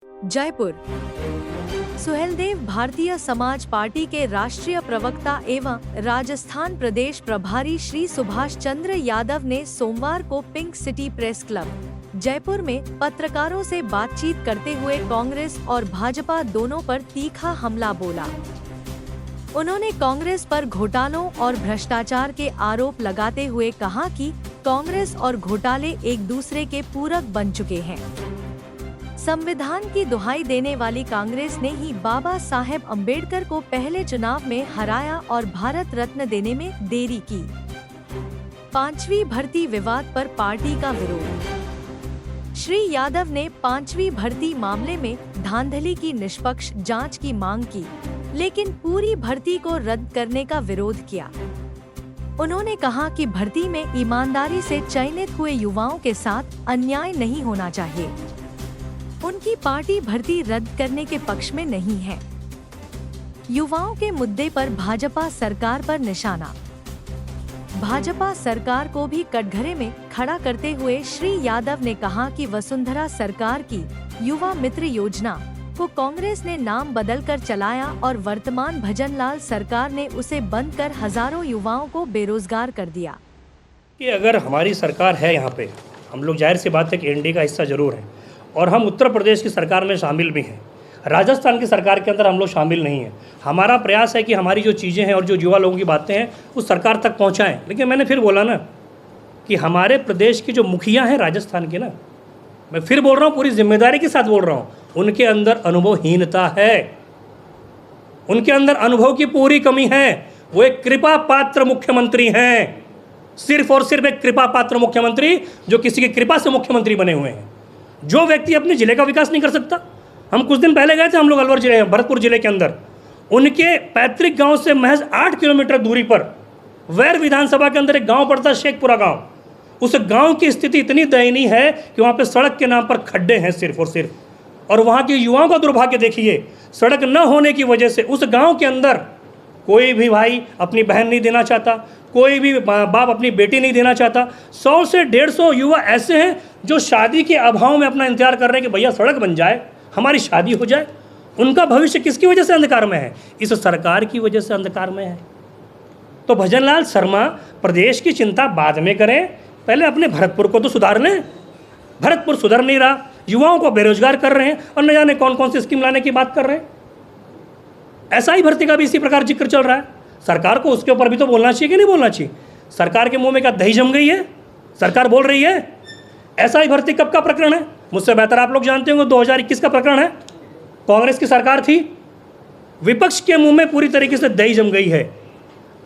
Jaipur. Suheldev Bharatiya Samaj party के राष्ट्रीय प्रवक्ता एवं राजस्थान प्रदेश प्रभारी श्री सुभाष चंद्र यादव ने सोमवार को pink city press club Jaipur में पत्रकारों से बातचीत करते हुए कांग्रेस और भाजपा दोनों पर तीखा हमला बोला। उन्होंने कांग्रेस पर घोटालों और भ्रष्टाचार के आरोप लगाते हुए कहा कि कांग्रेस और घोटाले एक दूसरे के पूरक बन चुके हैं। संविधान की दुहाई देने वाली कांग्रेस ने ही बाबा साहेब अम्बेडकर को पहले चुनाव में हराया और भारत रत्न देने में देरी की। 5वीं भर्ती विवाद पर पार्टी का विरोध। श्री यादव ने 5वीं भर्ती मामले में धांधली की निष्पक्ष जांच की मांग की, लेकिन पूरी भर्ती को रद्द करने का विरोध किया। उन्होंने कहा कि भर्ती में ईमानदारी से चयनित हुए युवाओं के साथ अन्याय नहीं होना चाहिए। उनकी पार्टी भर्ती रद्द करने के पक्ष में नहीं है। युवाओं के मुद्दे पर भाजपा सरकार पर निशाना। भाजपा सरकार को भी कटघरे में खड़ा करते हुए श्री यादव ने कहा कि वसुंधरा सरकार की युवा मित्र योजना को कांग्रेस ने नाम बदलकर चलाया और वर्तमान भजनलाल सरकार ने उसे बंद कर हजारों युवाओं को बेरोजगार कर दिया। कि अगर हमारी सरकार है यहाँ पे, हम लोग जाहिर सी बात है कि एनडीए का हिस्सा जरूर है और हम उत्तर प्रदेश की सरकार में शामिल भी हैं, राजस्थान की सरकार के अंदर हम लोग शामिल नहीं हैं। हमारा प्रयास है कि हमारी जो चीज़ें हैं और जो युवा लोगों की बातें हैं उस सरकार तक पहुँचाएँ। लेकिन मैंने फिर बोला ना कि हमारे प्रदेश के जो मुखिया हैं राजस्थान के ना, मैं फिर बोल रहा हूँ, पूरी जिम्मेदारी के साथ बोल रहा हूँ, उनके अंदर अनुभवहीनता है, उनके अंदर अनुभव की पूरी कमी है। वो एक कृपा पात्र मुख्यमंत्री हैं, सिर्फ और सिर्फ एक कृपा पात्र मुख्यमंत्री जो किसी की कृपा से मुख्यमंत्री बने हुए हैं। जो व्यक्ति अपने जिले का विकास नहीं कर सकता, हम कुछ दिन पहले गए थे, हम लोग अलवर जिले भरतपुर जिले के अंदर, उनके पैतृक गांव से महज 8 किलोमीटर दूरी पर वैर विधानसभा के अंदर एक गांव पड़ता है, शेखपुरा गांव। उस गांव की स्थिति इतनी दयनीय है कि वहां पे सड़क के नाम पर खड्डे हैं सिर्फ और सिर्फ, और वहां के युवाओं का दुर्भाग्य देखिए, सड़क न होने की वजह से उस गाँव के अंदर कोई भी भाई अपनी बहन नहीं देना चाहता, कोई भी बाप अपनी बेटी नहीं देना चाहता। 100 से 150 युवा ऐसे हैं जो शादी के अभाव में अपना इंतजार कर रहे हैं कि भैया सड़क बन जाए, हमारी शादी हो जाए। उनका भविष्य किसकी वजह से अंधकार में है? इस सरकार की वजह से अंधकार में है। तो भजनलाल शर्मा प्रदेश की चिंता बाद में करें, पहले अपने भरतपुर को तो सुधार लें। भरतपुर सुधर नहीं रहा, युवाओं को बेरोजगार कर रहे हैं और न जाने कौन कौन सी स्कीम लाने की बात कर रहे हैं। एसआई भर्ती का भी इसी प्रकार जिक्र चल रहा है। सरकार को उसके ऊपर भी तो बोलना चाहिए कि नहीं बोलना चाहिए? सरकार के मुंह में क्या दही जम गई है? सरकार बोल रही है। एसआई भर्ती कब का प्रकरण है? मुझसे बेहतर आप लोग जानते होंगे, 2021 का प्रकरण है। कांग्रेस की सरकार थी, विपक्ष के मुंह में पूरी तरीके से दही जम गई है।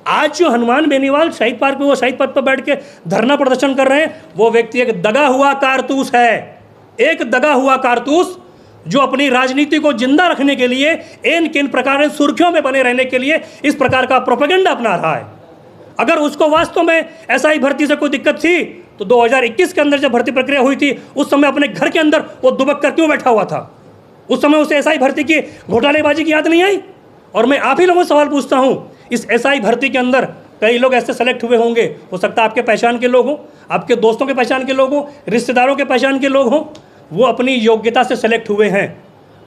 आज जो हनुमान बेनीवाल शहीद पार्क में वो शहीद पथ पर बैठ के धरना प्रदर्शन कर रहे हैं, वो व्यक्ति एक दगा हुआ कारतूस है, एक दगा हुआ कारतूस जो अपनी राजनीति को जिंदा रखने के लिए, इन किन प्रकार से सुर्खियों में बने रहने के लिए इस प्रकार का प्रोपेगेंडा अपना रहा है। अगर उसको वास्तव में एसआई भर्ती से कोई दिक्कत थी तो 2021 के अंदर जब भर्ती प्रक्रिया हुई थी, उस समय अपने घर के अंदर वो दुबक कर क्यों बैठा हुआ था? उस समय उसे एसआई भर्ती की घोटालेबाजी की याद नहीं आई? और मैं आप ही लोगों से सवाल पूछता हूँ, इस एसआई भर्ती के अंदर कई लोग ऐसे सेलेक्ट हुए होंगे, हो सकता है आपके पहचान के लोग हों, आपके दोस्तों के पहचान के लोग हों, रिश्तेदारों के पहचान के लोग हों, वो अपनी योग्यता से सेलेक्ट हुए हैं।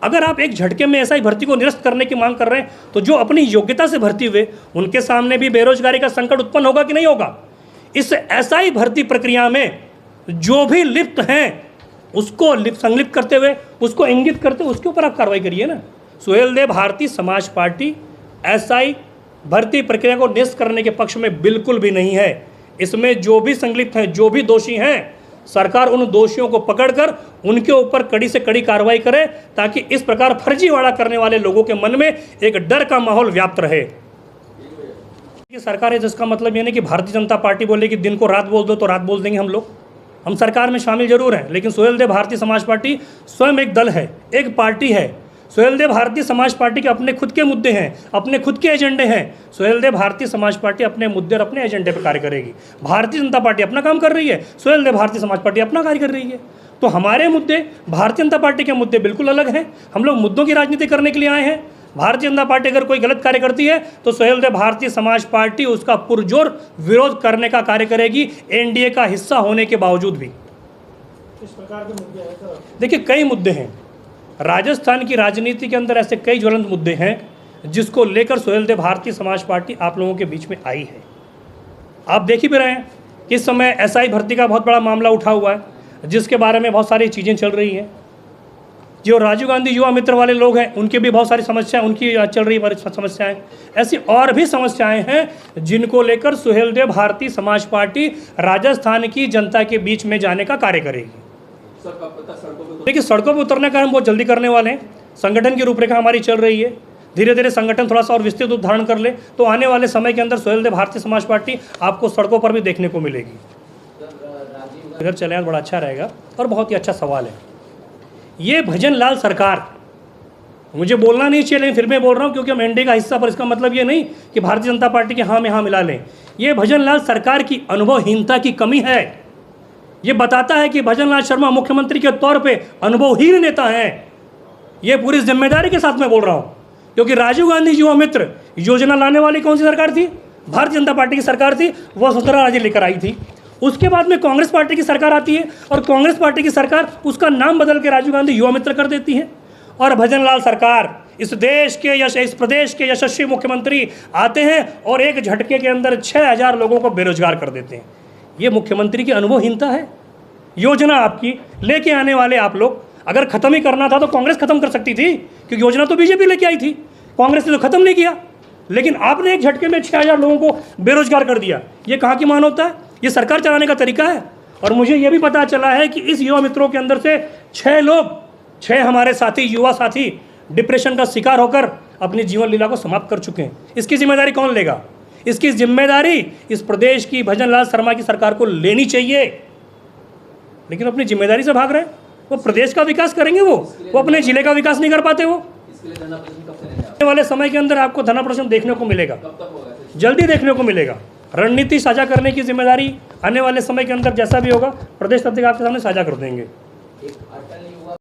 अगर आप एक झटके में एसआई भर्ती को निरस्त करने की मांग कर रहे हैं, तो जो अपनी योग्यता से भर्ती हुए उनके सामने भी बेरोजगारी का संकट उत्पन्न होगा कि नहीं होगा? इस एसआई भर्ती प्रक्रिया में जो भी लिप्त हैं उसको संलिप्त करते हुए, उसको इंगित करते हुए उसके ऊपर आप कार्रवाई करिए ना। सुहेलदेव भारतीय समाज पार्टी एसआई भर्ती प्रक्रिया को निरस्त करने के पक्ष में बिल्कुल भी नहीं है। इसमें जो भी संलिप्त हैं, जो भी दोषी हैं, सरकार उन दोषियों को पकड़कर उनके ऊपर कड़ी से कड़ी कार्रवाई करे, ताकि इस प्रकार फर्जीवाड़ा करने वाले लोगों के मन में एक डर का माहौल व्याप्त रहे। कि सरकार है जिसका मतलब ये नहीं कि भारतीय जनता पार्टी बोले कि दिन को रात बोल दो तो रात बोल देंगे हम लोग। हम सरकार में शामिल जरूर हैं, लेकिन सुहेलदेव भारतीय समाज पार्टी स्वयं एक दल है, एक पार्टी है। सुहेलदेव भारतीय समाज पार्टी के अपने खुद के मुद्दे हैं, अपने खुद के एजेंडे हैं। सुहेलदेव भारतीय समाज पार्टी अपने मुद्दे और अपने एजेंडे पर कार्य करेगी। भारतीय जनता पार्टी अपना काम कर रही है, सुहेलदेव भारतीय समाज पार्टी अपना कार्य कर रही है। तो हमारे मुद्दे, भारतीय जनता पार्टी के मुद्दे बिल्कुल अलग हैं। हम लोग मुद्दों की राजनीति करने के लिए आए हैं। भारतीय जनता पार्टी अगर कोई गलत कार्य करती है तो सुहेलदेव भारतीय समाज पार्टी उसका पुरजोर विरोध करने का कार्य करेगी, एनडीए का हिस्सा होने के बावजूद भी। इस प्रकार के मुद्दे हैं सर? देखिए, कई मुद्दे हैं। राजस्थान की राजनीति के अंदर ऐसे कई ज्वलंत मुद्दे हैं जिसको लेकर सुहेलदेव भारतीय समाज पार्टी आप लोगों के बीच में आई है। आप देख ही भी रहे हैं कि इस समय एसआई भर्ती का बहुत बड़ा मामला उठा हुआ है, जिसके बारे में बहुत सारी चीज़ें चल रही हैं। जो राजीव गांधी युवा मित्र वाले लोग हैं उनकी भी बहुत सारी समस्याएं, उनकी चल रही समस्याएं, ऐसी और भी समस्याएं हैं जिनको लेकर सुहेलदेव भारतीय समाज पार्टी राजस्थान की जनता के बीच में जाने का कार्य करेगी। देखिए, सड़कों पर उतरने का हम बहुत जल्दी करने वाले हैं। संगठन की रूपरेखा हमारी चल रही है। धीरे धीरे संगठन थोड़ा सा और विस्तृत रूप धारण कर ले तो आने वाले समय के अंदर सुहेलदेव भारतीय समाज पार्टी आपको सड़कों पर भी देखने को मिलेगी। अगर चले बड़ा अच्छा रहेगा। और बहुत ही अच्छा सवाल है ये। भजन लाल सरकार, मुझे बोलना नहीं चाहिए लेकिन फिर मैं बोल रहा हूँ क्योंकि हम एनडीए का हिस्सा, पर इसका मतलब ये नहीं कि भारतीय जनता पार्टी के हाँ में हाँ मिला लें। ये भजन लाल सरकार की अनुभवहीनता की कमी है। ये बताता है कि भजन लाल शर्मा मुख्यमंत्री के तौर पे अनुभवहीन नेता हैं। ये पूरी जिम्मेदारी के साथ मैं बोल रहा हूँ क्योंकि राजीव गांधी युवा मित्र योजना लाने वाली कौन सी सरकार थी? भारतीय जनता पार्टी की सरकार थी। वह वसुंधरा राजे लेकर आई थी। उसके बाद में कांग्रेस पार्टी की सरकार आती है और कांग्रेस पार्टी की सरकार उसका नाम बदल के राजीव गांधी युवा मित्र कर देती है। और भजन लाल सरकार इस देश के इस प्रदेश के यशस्वी मुख्यमंत्री आते हैं और एक झटके के अंदर 6000 लोगों को बेरोजगार कर देते हैं। ये मुख्यमंत्री की अनुभवहीनता है। योजना आपकी लेके आने वाले आप लोग, अगर ख़त्म ही करना था तो कांग्रेस ख़त्म कर सकती थी क्योंकि योजना तो बीजेपी लेके आई थी। कांग्रेस ने तो ख़त्म नहीं किया, लेकिन आपने एक झटके में 6000 लोगों को बेरोजगार कर दिया। ये कहाँ की मानवता है? ये सरकार चलाने का तरीका है। और मुझे ये भी पता चला है कि इस युवा मित्रों के अंदर से 6 हमारे साथी, युवा साथी डिप्रेशन का शिकार होकर अपनी जीवन लीला को समाप्त कर चुके हैं। इसकी जिम्मेदारी कौन लेगा? इसकी जिम्मेदारी इस प्रदेश की भजन लाल शर्मा की सरकार को लेनी चाहिए, लेकिन अपनी जिम्मेदारी से भाग रहे हैं। वो प्रदेश का विकास करेंगे, वो अपने जिले का विकास नहीं कर पाते। वो आने वाले समय के अंदर आपको धनाप्रदर्शन देखने को मिलेगा, जल्दी देखने को मिलेगा। रणनीति साझा करने की जिम्मेदारी आने वाले समय के अंदर जैसा भी होगा प्रदेश अध्यक्ष आपके सामने साझा कर देंगे। एक अटल युवा